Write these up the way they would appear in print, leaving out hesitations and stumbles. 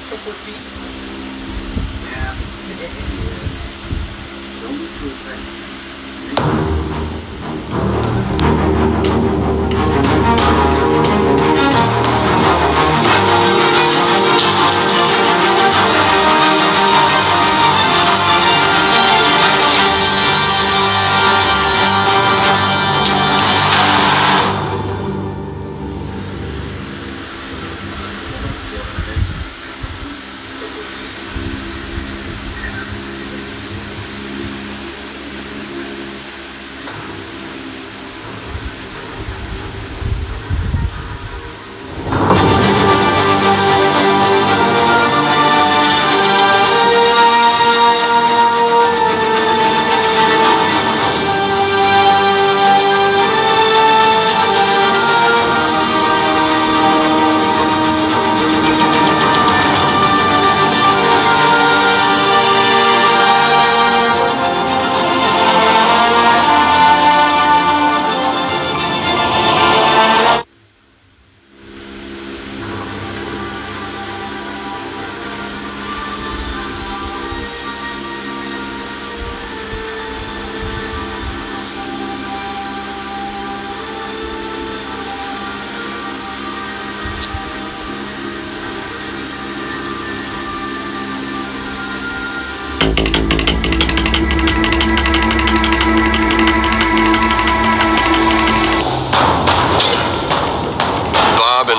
Don't look too excited.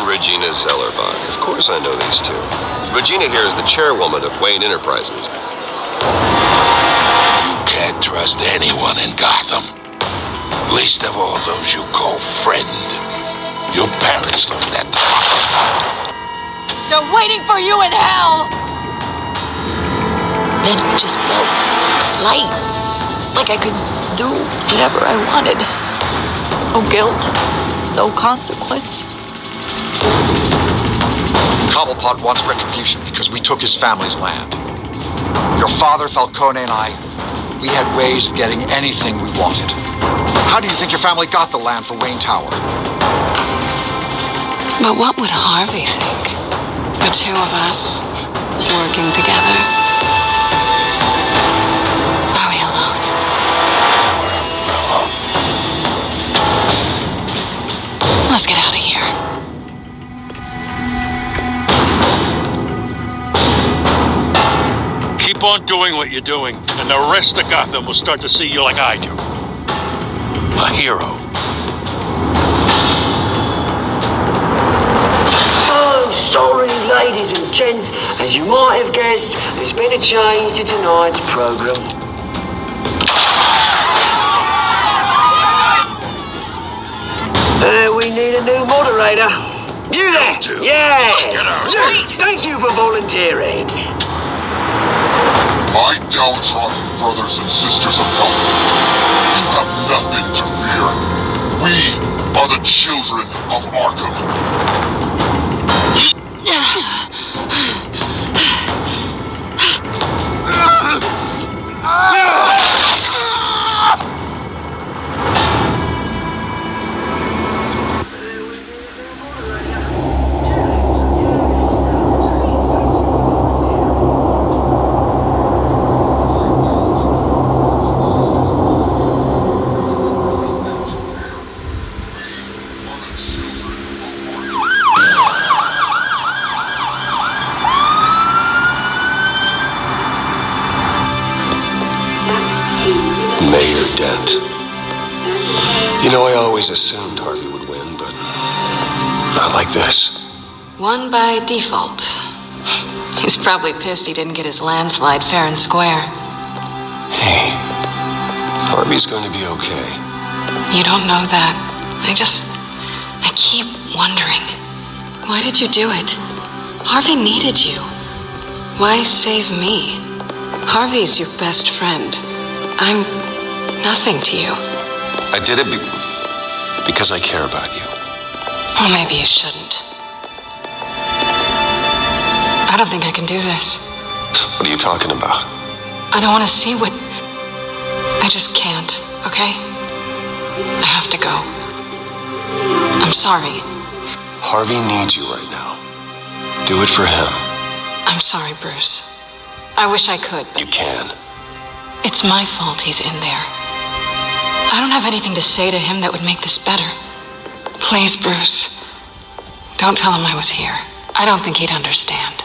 Regina Zellerbach. Of course I know these two. Regina here is the chairwoman of Wayne Enterprises. You can't trust anyone in Gotham. Least of all those you call friend. Your parents learned that the hard way. They're waiting for you in hell! Then it just felt light. Like I could do whatever I wanted. No guilt. No consequence. Cobblepot wants retribution because we took his family's land. Your father, Falcone, and I, we had ways of getting anything we wanted. How do you think your family got the land for Wayne Tower? But what would Harvey think? The two of us working together. Are we alone? We're alone. Let's get out of here. Keep on doing what you're doing, and the rest of Gotham will start to see you like I do. A hero. So sorry, ladies and gents. As you might have guessed, there's been a change to tonight's program. We need a new moderator. You there? Do. Yeah. Get out. Thank you for volunteering. My downtrodden brothers and sisters of Gotham, you have nothing to fear. We are the children of Arkham. Mayor Dent. You know, I always assumed Harvey would win, but not like this. Won by default. He's probably pissed he didn't get his landslide fair and square. Hey, Harvey's going to be okay. You don't know that. I keep wondering. Why did you do it? Harvey needed you. Why save me? Harvey's your best friend. I'm nothing to you. I did it because I care about you. Well, maybe you shouldn't. I don't think I can do this. What are you talking about? I don't want to see what... I just can't, okay? I have to go. I'm sorry. Harvey needs you right now. Do it for him. I'm sorry, Bruce. I wish I could, but You can. it's my fault he's in there. I don't have anything to say to him that would make this better. Please, Bruce. Don't tell him I was here. I don't think he'd understand.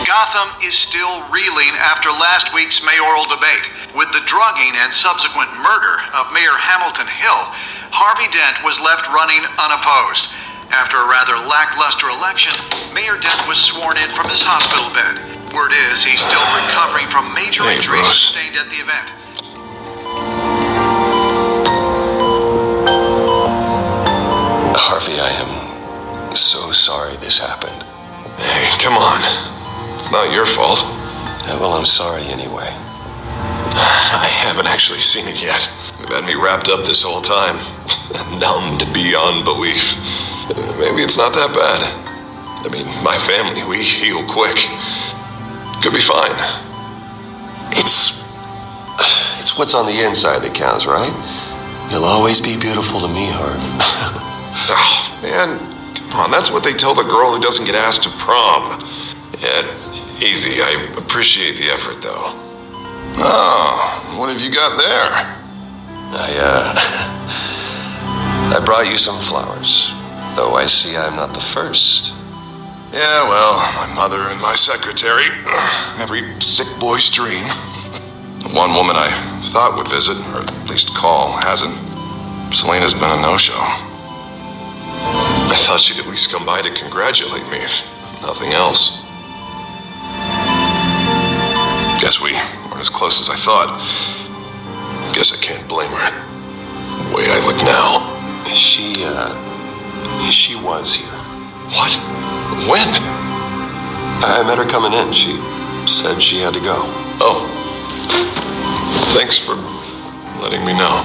Gotham is still reeling after last week's mayoral debate. With the drugging and subsequent murder of Mayor Hamilton Hill, Harvey Dent was left running unopposed. After a rather lackluster election, Mayor Dent was sworn in from his hospital bed. Word is he's still recovering from major injuries Bruce. sustained at the event. Harvey, I am so sorry this happened. Hey, come on. It's not your fault. Yeah, well, I'm sorry anyway. I haven't actually seen it yet. You've had me wrapped up this whole time. Numbed beyond belief. Maybe it's not that bad. I mean, my family, we heal quick. Could be fine. It's what's on the inside that counts, right? You'll always be beautiful to me, Harv. Oh, man, come on. That's what they tell the girl who doesn't get asked to prom. Yeah, easy. I appreciate the effort, though. Oh, what have you got there? I brought you some flowers. Though I see I'm not the first. Yeah, well, my mother and my secretary. Every sick boy's dream. One woman I thought would visit, or at least call, hasn't. Selena's been a no-show. I thought she'd at least come by to congratulate me, if nothing else. Guess we weren't as close as I thought. Guess I can't blame her. The way I look now. She was here. What? When? I met her coming in. She said she had to go. Oh. Thanks for letting me know.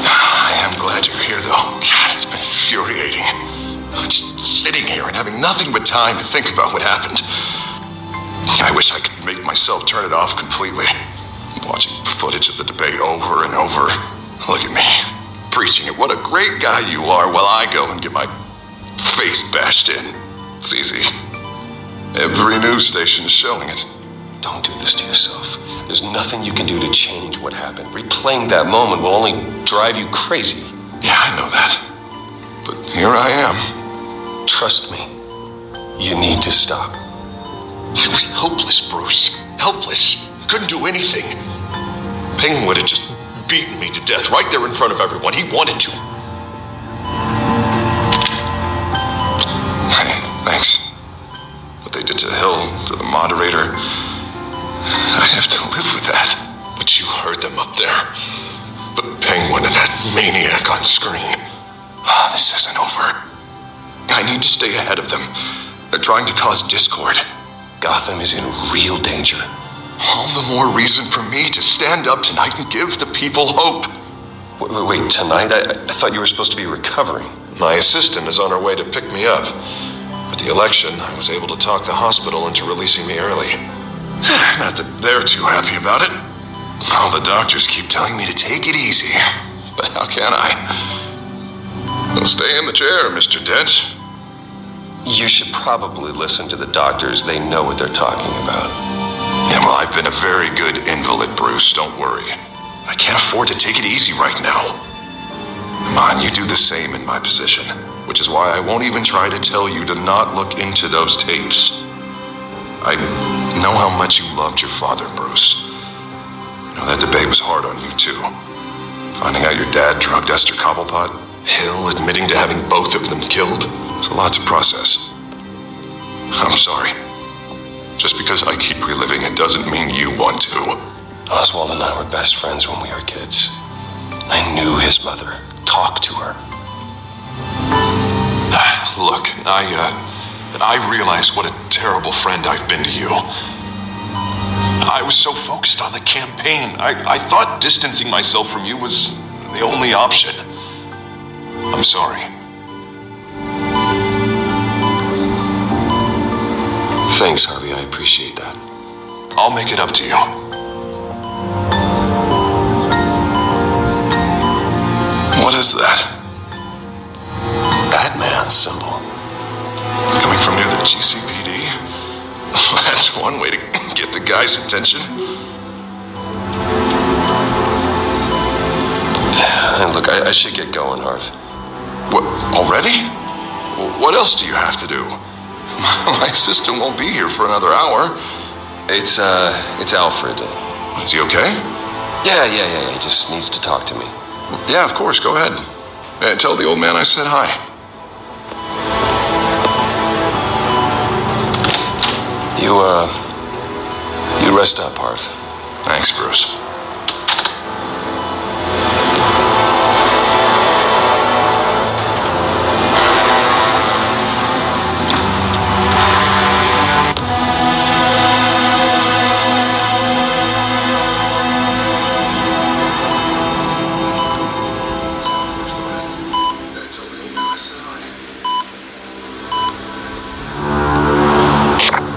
I am glad you're here, though. God, it's been infuriating. Just sitting here and having nothing but time to think about what happened. I wish I could make myself turn it off completely. Watching footage of the debate over and over. Look at me. Preaching at what a great guy you are while I go and get my face bashed in. It's easy. Every news station is showing it. Don't do this to yourself. There's nothing you can do to change what happened. Replaying that moment will only drive you crazy. Yeah, I know that. But here I am. Trust me. You need to stop. I was helpless, Bruce. Helpless. Couldn't do anything. Penguin would have just beaten me to death right there in front of everyone. He wanted to. Thanks. What they did to Hill, to the moderator, I have to live with that. But you heard them up there. The Penguin and that maniac on screen. This isn't over. I need to stay ahead of them. They're trying to cause discord. Gotham is in real danger. All the more reason for me to stand up tonight and give the people hope. Wait, tonight? I thought you were supposed to be recovering. My assistant is on her way to pick me up. With the election, I was able to talk the hospital into releasing me early. Not that they're too happy about it. All the doctors keep telling me to take it easy. But how can I? Well, stay in the chair, Mr. Dent. You should probably listen to the doctors. They know what they're talking about. Yeah, well, I've been a very good invalid, Bruce. Don't worry. I can't afford to take it easy right now. Come on, you do the same in my position. Which is why I won't even try to tell you to not look into those tapes. I know how much you loved your father, Bruce. I know that debate was hard on you, too. Finding out your dad drugged Esther Cobblepot, Hill admitting to having both of them killed. It's a lot to process. I'm sorry. Just because I keep reliving it doesn't mean you want to. Oswald and I were best friends when we were kids. I knew his mother. Talked to her. Look, I realize what a terrible friend I've been to you. I was so focused on the campaign. I thought distancing myself from you was the only option. I'm sorry. Thanks, Harvey. I appreciate that. I'll make it up to you. What is that? Batman symbol. Coming from near the GCPD? That's one way to get the guy's attention. Look, I should get going, Harv. What, already? What else do you have to do? My sister won't be here for another hour. It's Alfred. Is he okay? Yeah. He just needs to talk to me. Yeah, of course. Go ahead. Tell the old man I said hi. You rest up, Harv. Thanks, Bruce.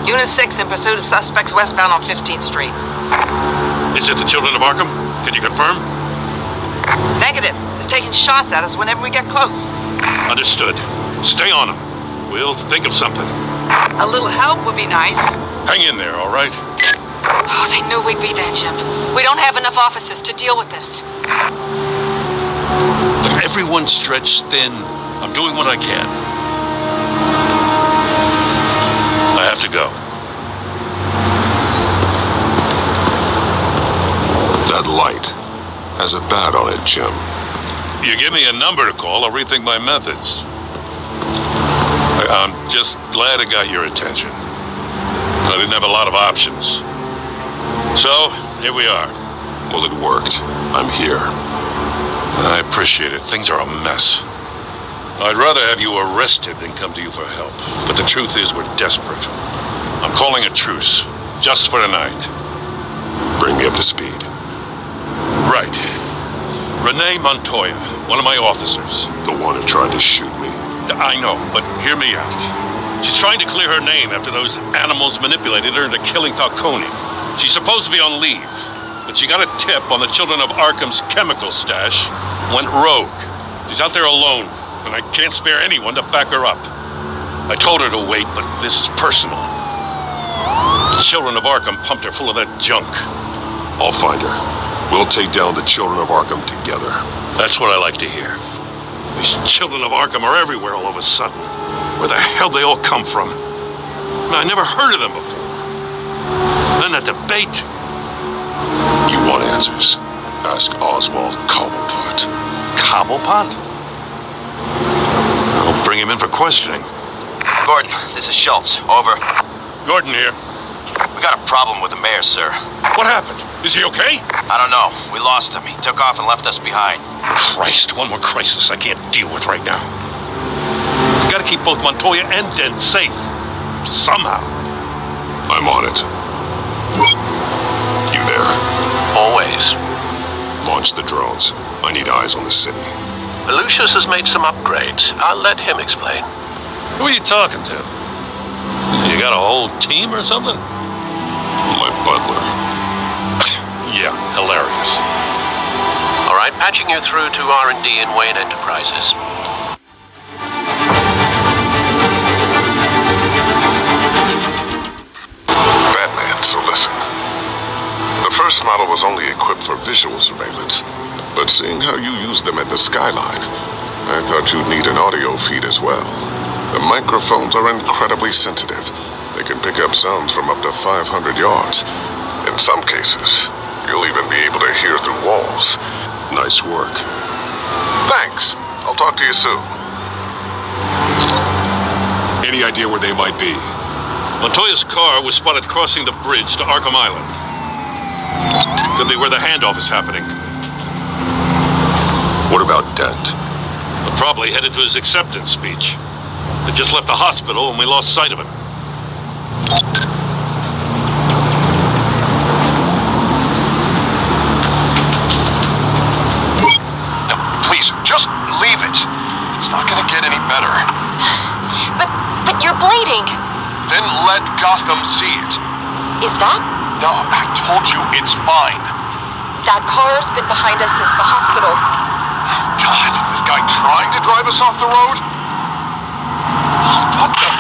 Unit 6 in pursuit of suspects westbound on 15th Street. Is it the children of Arkham? Can you confirm? Negative. They're taking shots at us whenever we get close. Understood. Stay on them. We'll think of something. A little help would be nice. Hang in there, all right? Oh, they knew we'd be there, Jim. We don't have enough officers to deal with this. Look, everyone's stretched thin. I'm doing what I can. I have to go. That light has a bat on it, Jim. You give me a number to call, I'll rethink my methods. I'm just glad it got your attention. I didn't have a lot of options. So, here we are. Well, it worked. I'm here. I appreciate it. Things are a mess. I'd rather have you arrested than come to you for help. But the truth is, we're desperate. I'm calling a truce, just for tonight. Bring me up to speed. Right. Renee Montoya, one of my officers. The one who tried to shoot me. I know, but hear me out. She's trying to clear her name after those animals manipulated her into killing Falcone. She's supposed to be on leave, but she got a tip on the Children of Arkham's chemical stash, went rogue. She's out there alone, and I can't spare anyone to back her up. I told her to wait, but this is personal. The Children of Arkham pumped her full of that junk. I'll find her. We'll take down the Children of Arkham together. That's what I like to hear. These Children of Arkham are everywhere all of a sudden. Where the hell they all come from? I never heard of them before. Then that debate. You want answers? Ask Oswald Cobblepot. Cobblepot? I'll bring him in for questioning. Gordon, this is Schultz. Over. Gordon here. We got a problem with the mayor, sir. What happened? Is he okay? I don't know. We lost him. He took off and left us behind. Christ, one more crisis I can't deal with right now. We've got to keep both Montoya and Dent safe. Somehow. I'm on it. You there? Always. Launch the drones. I need eyes on the city. Lucius has made some upgrades. I'll let him explain. Who are you talking to? You got a whole team or something? My butler. Yeah, hilarious. All right, patching you through to R&D in Wayne Enterprises. Batman, so listen. The first model was only equipped for visual surveillance, but seeing how you use them at the Skyline, I thought you'd need an audio feed as well. The microphones are incredibly sensitive. They can pick up sounds from up to 500 yards. In some cases, you'll even be able to hear through walls. Nice work. Thanks. I'll talk to you soon. Any idea where they might be? Montoya's car was spotted crossing the bridge to Arkham Island. Could be where the handoff is happening. What about Dent? Probably headed to his acceptance speech. He just left the hospital and we lost sight of him. Please, just leave it. It's not gonna get any better. But you're bleeding. Then let Gotham see it. Is that? No, I told you it's fine. That car's been behind us since the hospital. God, is this guy trying to drive us off the road? What the?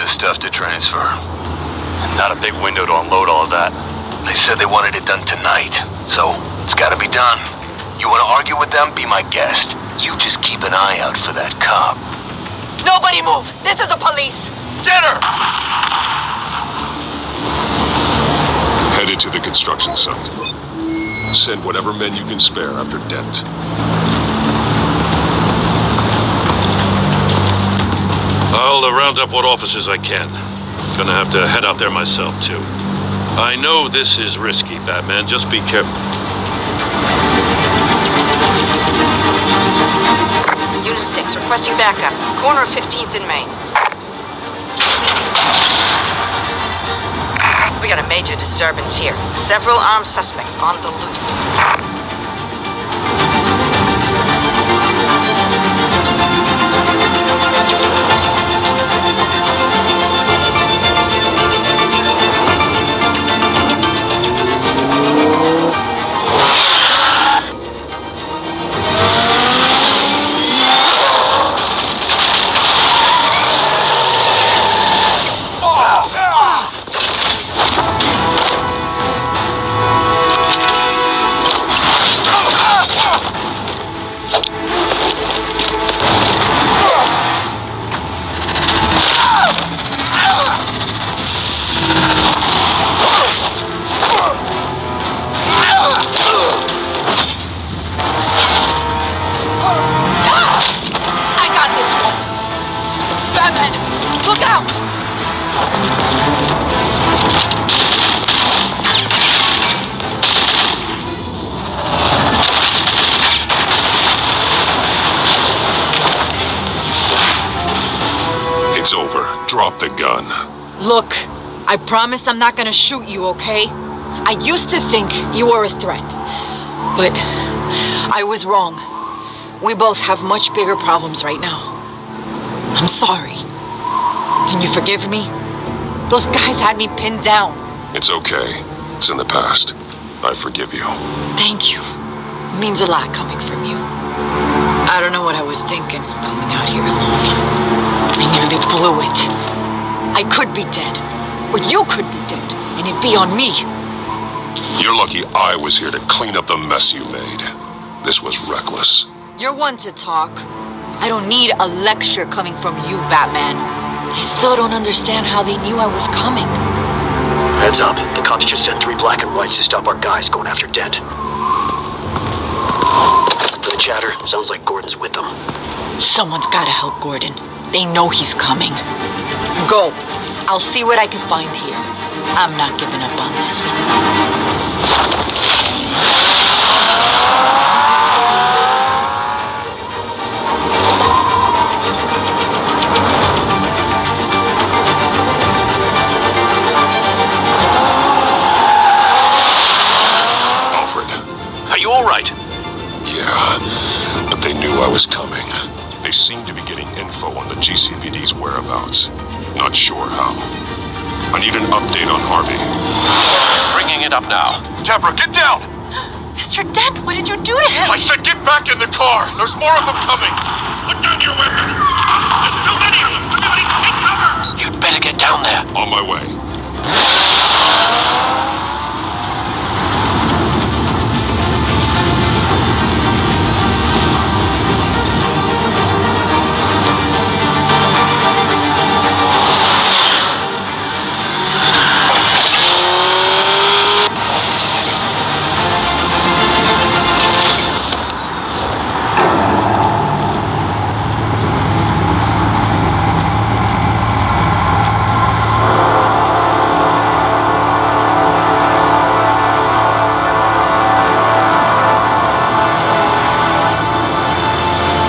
of stuff to transfer. And not a big window to unload all of that. They said they wanted it done tonight, so it's gotta be done. You wanna argue with them? Be my guest. You just keep an eye out for that cop. Nobody move! This is the police! Get her! Headed to the construction site. Send whatever men you can spare after Dent. I'll round up what officers I can. Gonna have to head out there myself, too. I know this is risky, Batman. Just be careful. Unit 6, requesting backup. Corner of 15th and Main. We got a major disturbance here. Several armed suspects on the loose. It's over. Drop the gun. Look, I promise I'm not gonna shoot you, okay? I used to think you were a threat, but I was wrong. We both have much bigger problems right now. I'm sorry. Can you forgive me? Those guys had me pinned down. It's okay. It's in the past. I forgive you. Thank you. It means a lot coming from you. I don't know what I was thinking coming out here alone. I nearly blew it. I could be dead, or you could be dead, and it'd be on me. You're lucky I was here to clean up the mess you made. This was reckless. You're one to talk. I don't need a lecture coming from you, Batman. I still don't understand how they knew I was coming. Heads up. The cops just sent 3 black and whites to stop our guys going after Dent. For the chatter, sounds like Gordon's with them. Someone's gotta help Gordon. They know he's coming. Go. I'll see what I can find here. I'm not giving up on this. Alfred. Are you all right? Yeah, but they knew I was coming. They seem to be getting info on the GCPD's whereabouts. Not sure how. I need an update on Harvey. Bringing it up now. Deborah, get down! Mr. Dent, what did you do to him? I said get back in the car! There's more of them coming! Put down your weapon! There's too many of them! Somebody take cover! You'd better get down there. On my way.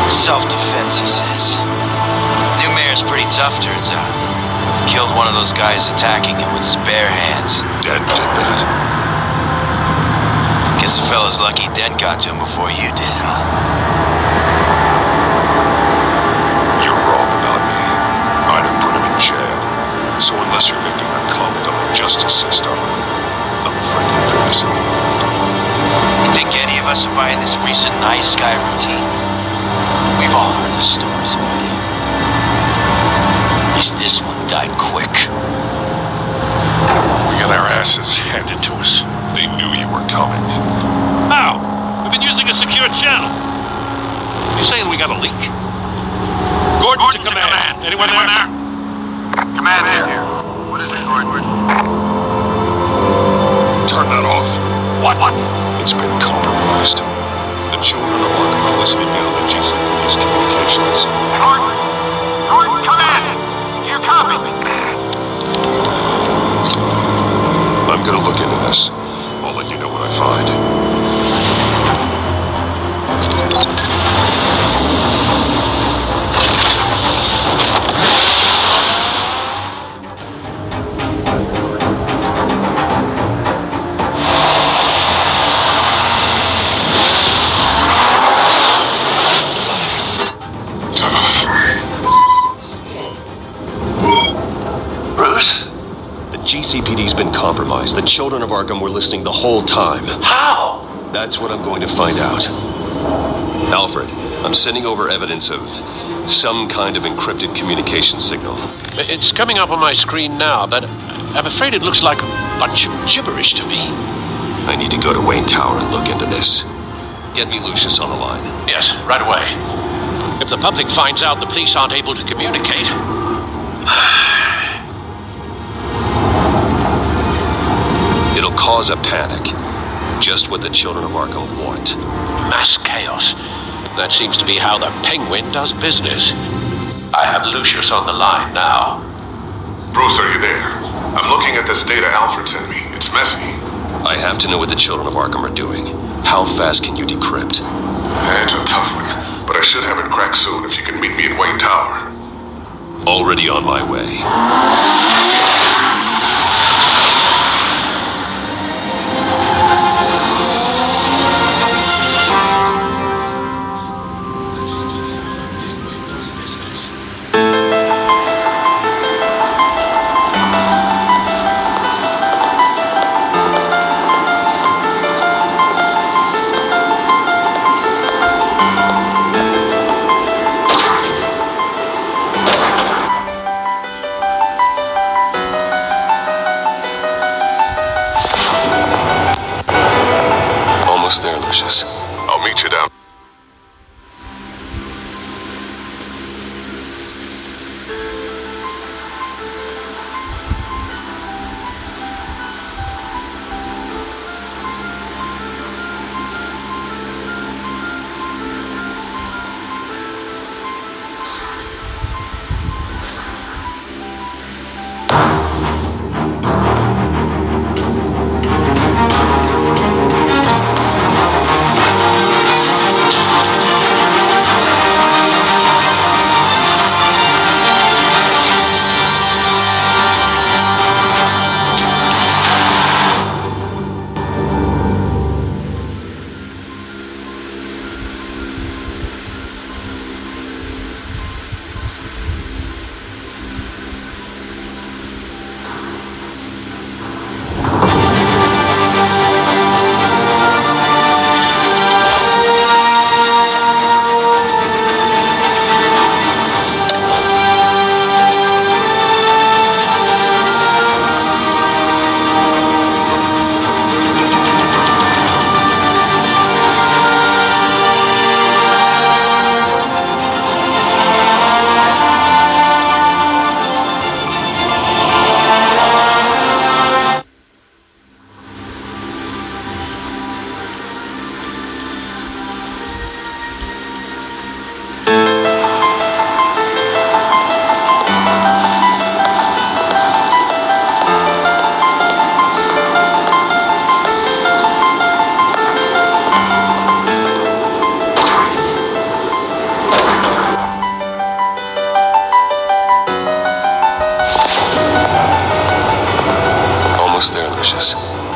Self-defense, he says. New mayor's pretty tough, turns out. Killed one of those guys attacking him with his bare hands. Dent did that. Guess the fella's lucky Dent got to him before you did, huh? You're wrong about me. I'd have put him in jail. So unless you're making a comment on the justice system, I'm afraid you'll be misinformed. You think any of us are buying this recent nice guy routine? We've all heard the stories about you. At least this one died quick. We got our asses handed to us. They knew you were coming. How? We've been using a secure channel. You saying we got a leak? Gordon to command. Anyone there? Command here. What is it, Gordon? Turn that off. What? It's been compromised. The children of Arkham are listening in on the GCPD's communications. Gordon, come in. You copy me? I'm gonna look into this. I'll let you know what I find. GCPD's been compromised. The children of Arkham were listening the whole time. How? That's what I'm going to find out. Alfred, I'm sending over evidence of some kind of encrypted communication signal. It's coming up on my screen now, but I'm afraid it looks like a bunch of gibberish to me. I need to go to Wayne Tower and look into this. Get me Lucius on the line. Yes, right away. If the public finds out the police aren't able to communicate... It'll cause a panic. Just what the children of Arkham want. Mass chaos. That seems to be how the Penguin does business. I have Lucius on the line now. Bruce, are you there? I'm looking at this data Alfred sent me. It's messy. I have to know what the children of Arkham are doing. How fast can you decrypt? It's a tough one, but I should have it cracked soon if you can meet me at Wayne Tower. Already on my way. There, Lucius. I'll meet you down.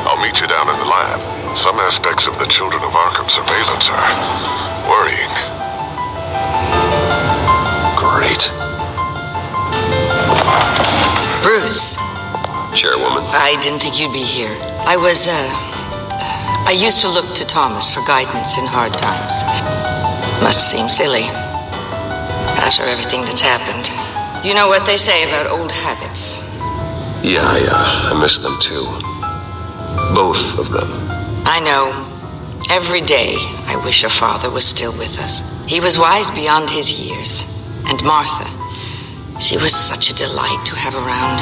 I'll meet you down in the lab. Some aspects of the children of Arkham surveillance are worrying. Great. Bruce. Chairwoman. I didn't think you'd be here. I used to look to Thomas for guidance in hard times. Must seem silly. After everything that's happened. You know what they say about old habits. Yeah, I miss them too. Both of them. I know. Every day, I wish your father was still with us. He was wise beyond his years. And Martha, she was such a delight to have around.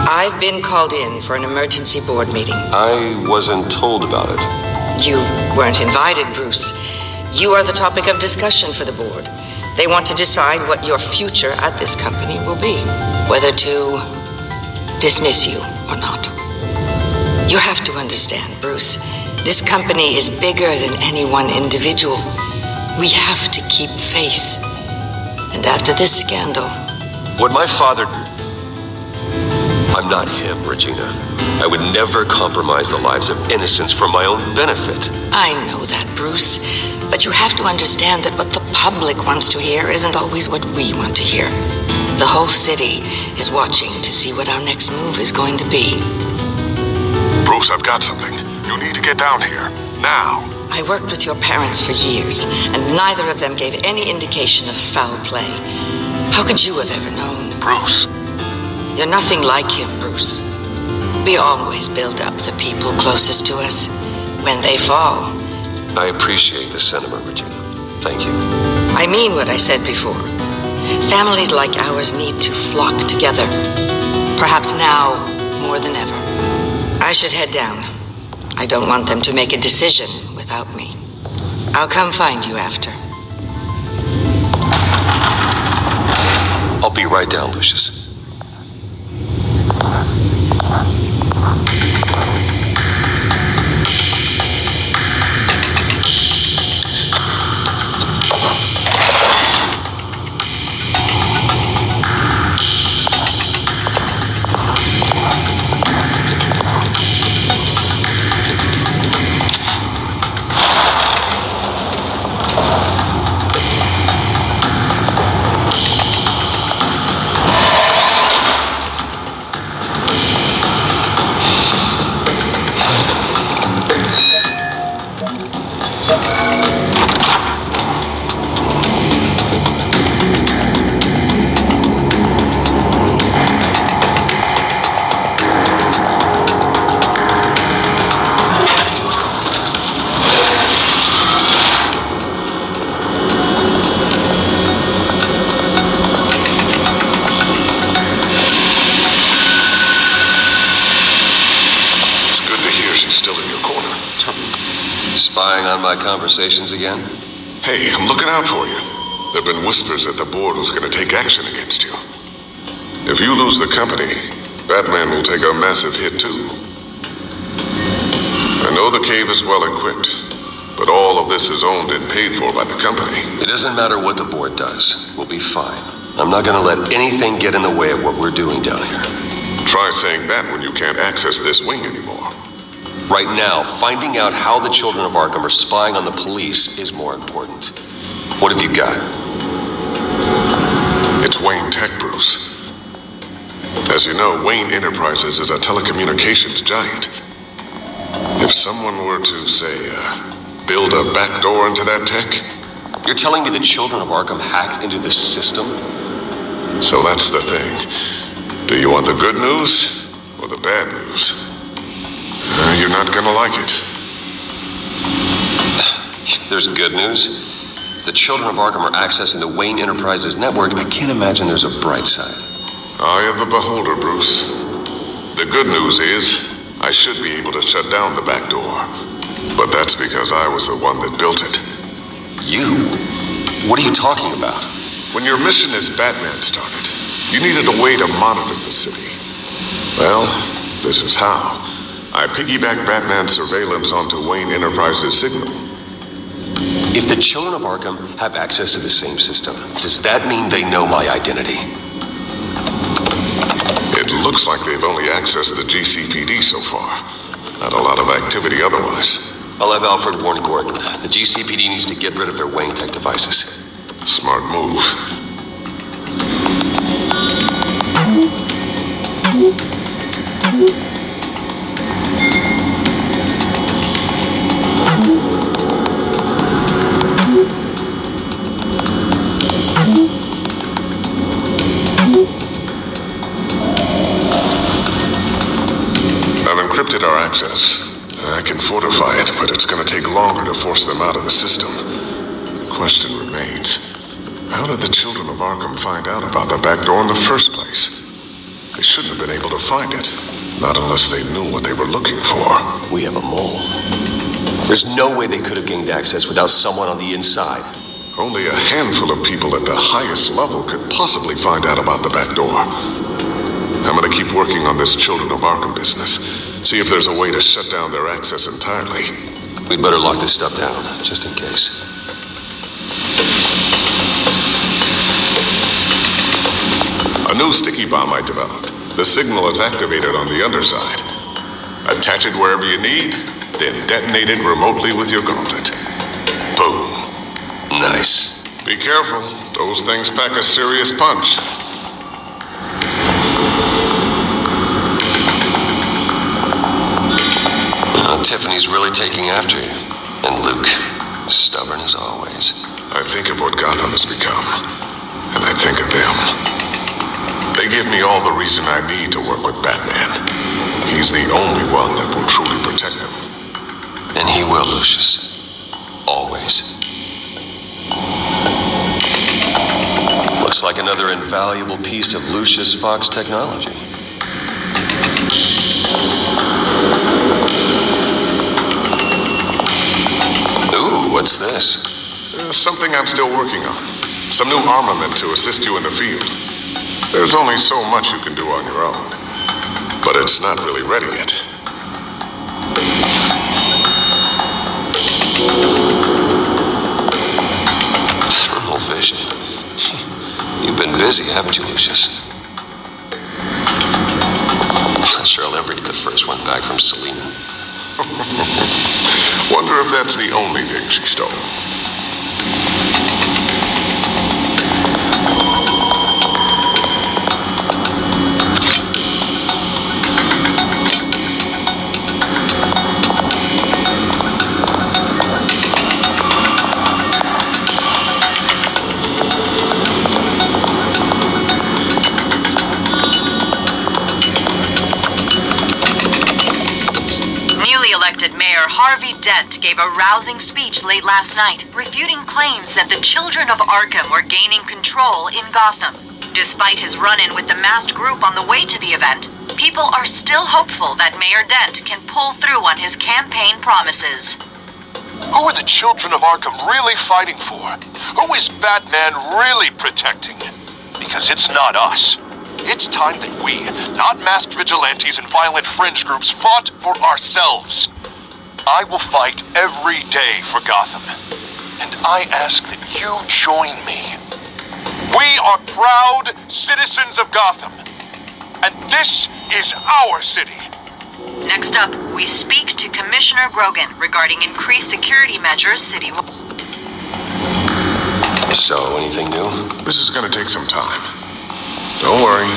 I've been called in for an emergency board meeting. I wasn't told about it. You weren't invited, Bruce. You are the topic of discussion for the board. They want to decide what your future at this company will be. Whether to dismiss you or not. You have to understand, Bruce. This company is bigger than any one individual. We have to keep face. And after this scandal... What my father... I'm not him, Regina. I would never compromise the lives of innocents for my own benefit. I know that, Bruce. But you have to understand that what the public wants to hear isn't always what we want to hear. The whole city is watching to see what our next move is going to be. Bruce, I've got something. You need to get down here. Now. I worked with your parents for years, and neither of them gave any indication of foul play. How could you have ever known? Bruce. You're nothing like him, Bruce. We always build up the people closest to us. When they fall... I appreciate the sentiment, Regina. Thank you. I mean what I said before. Families like ours need to flock together. Perhaps now more than ever. I should head down. I don't want them to make a decision without me. I'll come find you after. I'll be right down, Lucius. Spying on my conversations again? Hey, I'm looking out for you. There have been whispers that the board was going to take action against you. If you lose the company, Batman will take a massive hit too. I know the cave is well equipped, but all of this is owned and paid for by the company. It doesn't matter what the board does. We'll be fine. I'm not gonna let anything get in the way of what we're doing down here. Try saying that when you can't access this wing anymore. Right now, finding out how the children of Arkham are spying on the police is more important. What have you got? It's Wayne Tech, Bruce. As you know, Wayne Enterprises is a telecommunications giant. If someone were to, say, build a backdoor into that tech... You're telling me the children of Arkham hacked into the system? So that's the thing. Do you want the good news or the bad news? You're not gonna like it. There's good news. If the children of Arkham are accessing the Wayne Enterprises network, I can't imagine there's a bright side. Eye of the beholder, Bruce. The good news is, I should be able to shut down the back door. But that's because I was the one that built it. You? What are you talking about? When your mission as Batman started, you needed a way to monitor the city. Well, this is how. I piggybacked Batman's surveillance onto Wayne Enterprises' signal. If the children of Arkham have access to the same system, does that mean they know my identity? It looks like they've only accessed the GCPD so far. Not a lot of activity otherwise. I'll have Alfred warn Gordon. The GCPD needs to get rid of their Wayne Tech devices. Smart move. limited our access. I can fortify it, but it's gonna take longer to force them out of the system. The question remains, how did the children of Arkham find out about the back door in the first place? They shouldn't have been able to find it. Not unless they knew what they were looking for. We have a mole. There's no way they could have gained access without someone on the inside. Only a handful of people at the highest level could possibly find out about the back door. I'm gonna keep working on this Children of Arkham business. See if there's a way to shut down their access entirely. We'd better lock this stuff down, just in case. A new sticky bomb I developed. The signal is activated on the underside. Attach it wherever you need, then detonate it remotely with your gauntlet. Boom. Nice. Be careful. Those things pack a serious punch. Tiffany's really taking after you. And Luke, stubborn as always. I think of what Gotham has become, and I think of them. They give me all the reason I need to work with Batman. He's the only one that will truly protect them. And he will, Lucius. Always. Looks like another invaluable piece of Lucius Fox technology. Ooh, what's this? Something I'm still working on. Some new armament to assist you in the field. There's only so much you can do on your own. But it's not really ready yet. Thermal vision. You've been busy, haven't you, Lucius? Not sure I'll ever get the first one back from Selena. Wonder if that's the only thing she stole. Harvey Dent gave a rousing speech late last night, refuting claims that the children of Arkham were gaining control in Gotham. Despite his run-in with the masked group on the way to the event, people are still hopeful that Mayor Dent can pull through on his campaign promises. Who are the children of Arkham really fighting for? Who is Batman really protecting? Because it's not us. It's time that we, not masked vigilantes and violent fringe groups, fought for ourselves. I will fight every day for Gotham, and I ask that you join me. We are proud citizens of Gotham, and this is our city. Next up, we speak to Commissioner Grogan regarding increased security measures citywide. So, anything new? This is gonna take some time. Don't worry,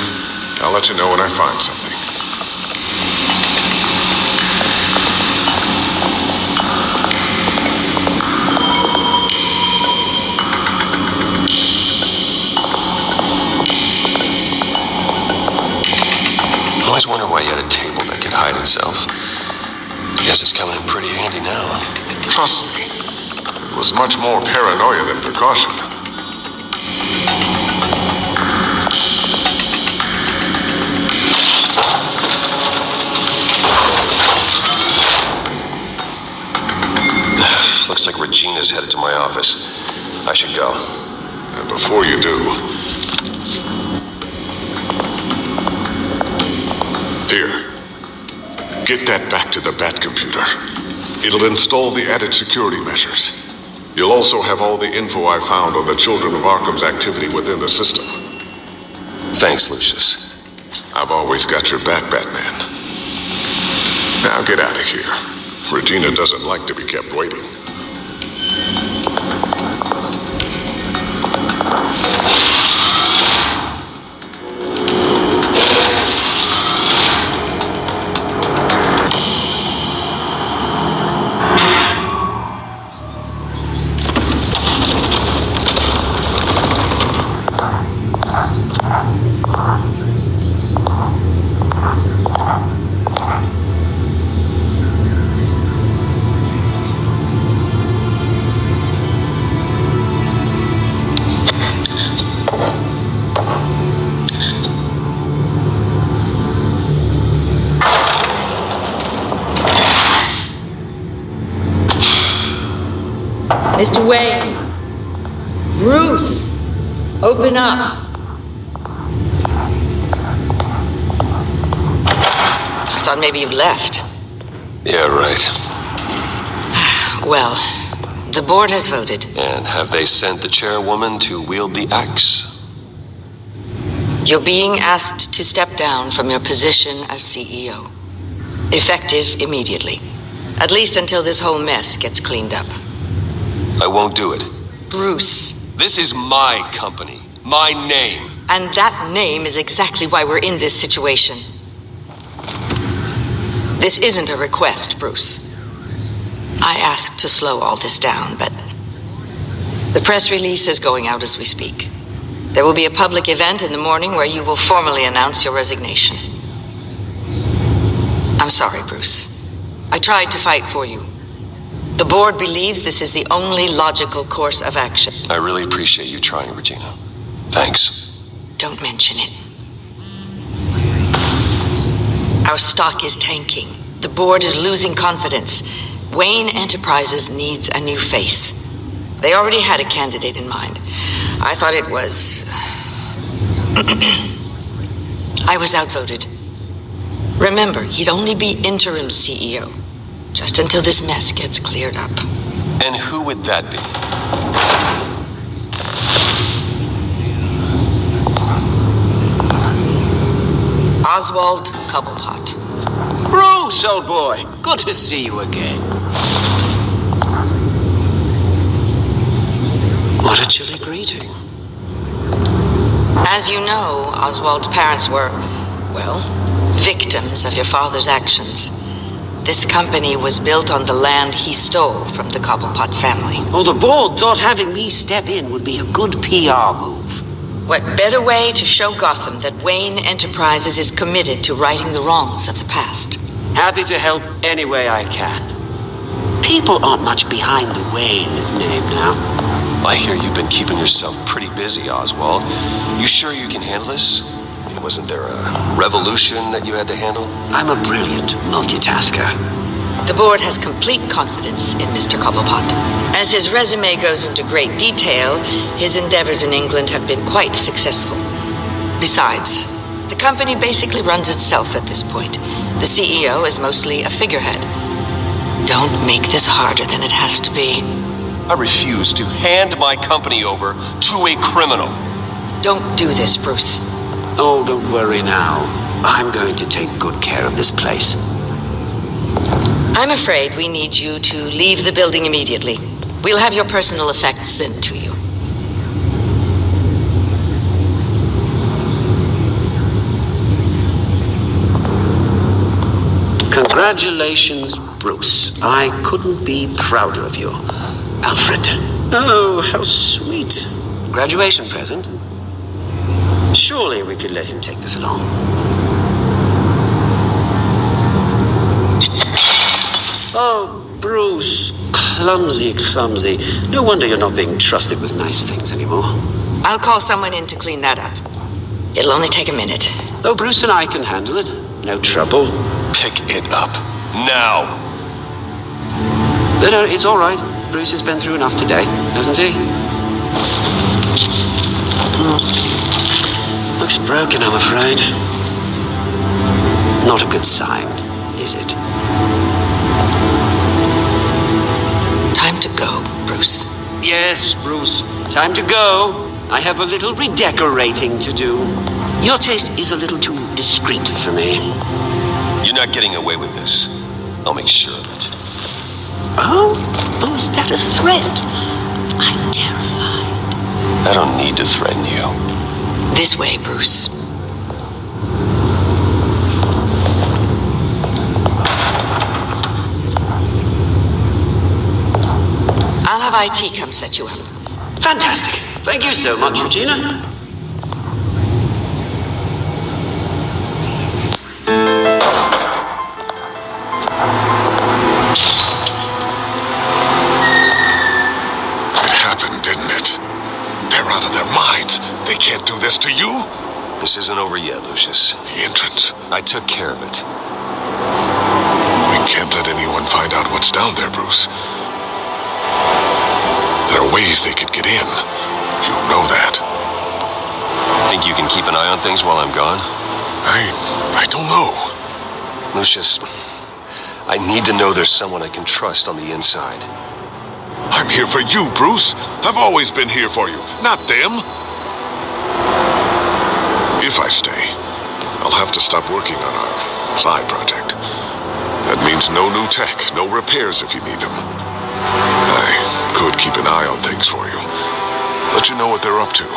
I'll let you know when I find something. I always wonder why you had a table that could hide itself. I guess it's coming in pretty handy now. Trust me, it was much more paranoia than precaution. Looks like Regina's headed to my office. I should go. And before you do, here, get that back to the Bat computer. It'll install the added security measures. You'll also have all the info I found on the Children of Arkham's activity within the system. Thanks, Lucius. I've always got your back, Batman. Now get out of here. Regina doesn't like to be kept waiting. Mr. Wayne. Bruce, open up. I thought maybe you'd left. Yeah, right. Well, the board has voted. And have they sent the chairwoman to wield the axe? You're being asked to step down from your position as CEO. Effective immediately. At least until this whole mess gets cleaned up. I won't do it. Bruce. This is my company. My name. And that name is exactly why we're in this situation. This isn't a request, Bruce. I asked to slow all this down, but the press release is going out as we speak. There will be a public event in the morning where you will formally announce your resignation. I'm sorry, Bruce. I tried to fight for you. The board believes this is the only logical course of action. I really appreciate you trying, Regina. Thanks. Don't mention it. Our stock is tanking. The board is losing confidence. Wayne Enterprises needs a new face. They already had a candidate in mind. I thought it was... I was outvoted. Remember, he'd only be interim CEO, just until this mess gets cleared up. And who would that be? Oswald Cobblepot. Bruce, old boy. Good to see you again. What a chilly greeting. As you know, Oswald's parents were, well, victims of your father's actions. This company was built on the land he stole from the Cobblepot family. Oh, the board thought having me step in would be a good PR move. What better way to show Gotham that Wayne Enterprises is committed to righting the wrongs of the past? Happy to help any way I can. People aren't much behind the Wayne name now. I hear you've been keeping yourself pretty busy, Oswald. You sure you can handle this? Wasn't there a revolution that you had to handle? I'm a brilliant multitasker. The board has complete confidence in Mr. Cobblepot. As his resume goes into great detail, his endeavors in England have been quite successful. Besides, the company basically runs itself at this point. The CEO is mostly a figurehead. Don't make this harder than it has to be. I refuse to hand my company over to a criminal. Don't do this, Bruce. Oh, don't worry now. I'm going to take good care of this place. I'm afraid we need you to leave the building immediately. We'll have your personal effects sent to you. Congratulations, Bruce. I couldn't be prouder of you. Alfred. Oh, how sweet. Graduation present. Surely we could let him take this along. Oh, Bruce. Clumsy, clumsy. No wonder you're not being trusted with nice things anymore. I'll call someone in to clean that up. It'll only take a minute. Oh, Bruce and I can handle it. No trouble. Pick it up. Now. No, it's all right. Bruce has been through enough today, hasn't he? Looks broken, I'm afraid. Not a good sign, is it? Time to go, Bruce. Yes, Bruce. Time to go. I have a little redecorating to do. Your taste is a little too discreet for me. You're not getting away with this. I'll make sure of it. Oh, is that a threat? I'm terrified. I don't need to threaten you. This way, Bruce. I'll have IT come set you up. Fantastic. Thank you so much, Regina. They can't do this to you? This isn't over yet, Lucius. The entrance. I took care of it. We can't let anyone find out what's down there, Bruce. There are ways they could get in. You know that. Think you can keep an eye on things while I'm gone? I don't know. Lucius, I need to know there's someone I can trust on the inside. I'm here for you, Bruce. I've always been here for you, not them. If I stay, I'll have to stop working on our side project. That means no new tech, no repairs if you need them. I could keep an eye on things for you. Let you know what they're up to.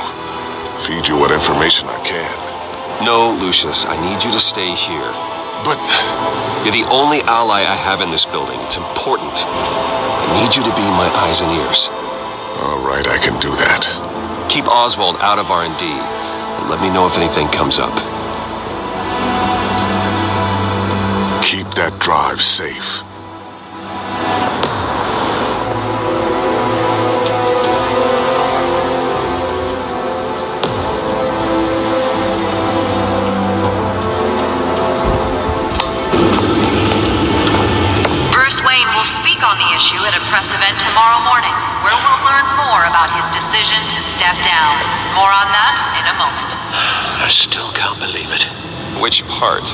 Feed you what information I can. No, Lucius, I need you to stay here. But you're the only ally I have in this building. It's important. I need you to be my eyes and ears. All right, I can do that. Keep Oswald out of R&D, and let me know if anything comes up. Keep that drive safe. On the issue at a press event tomorrow morning, where we'll learn more about his decision to step down. More on that in a moment. I still can't believe it. Which part?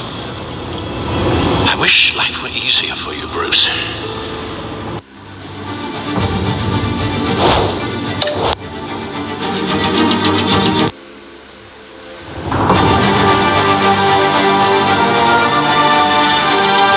I wish life were easier for you, Bruce.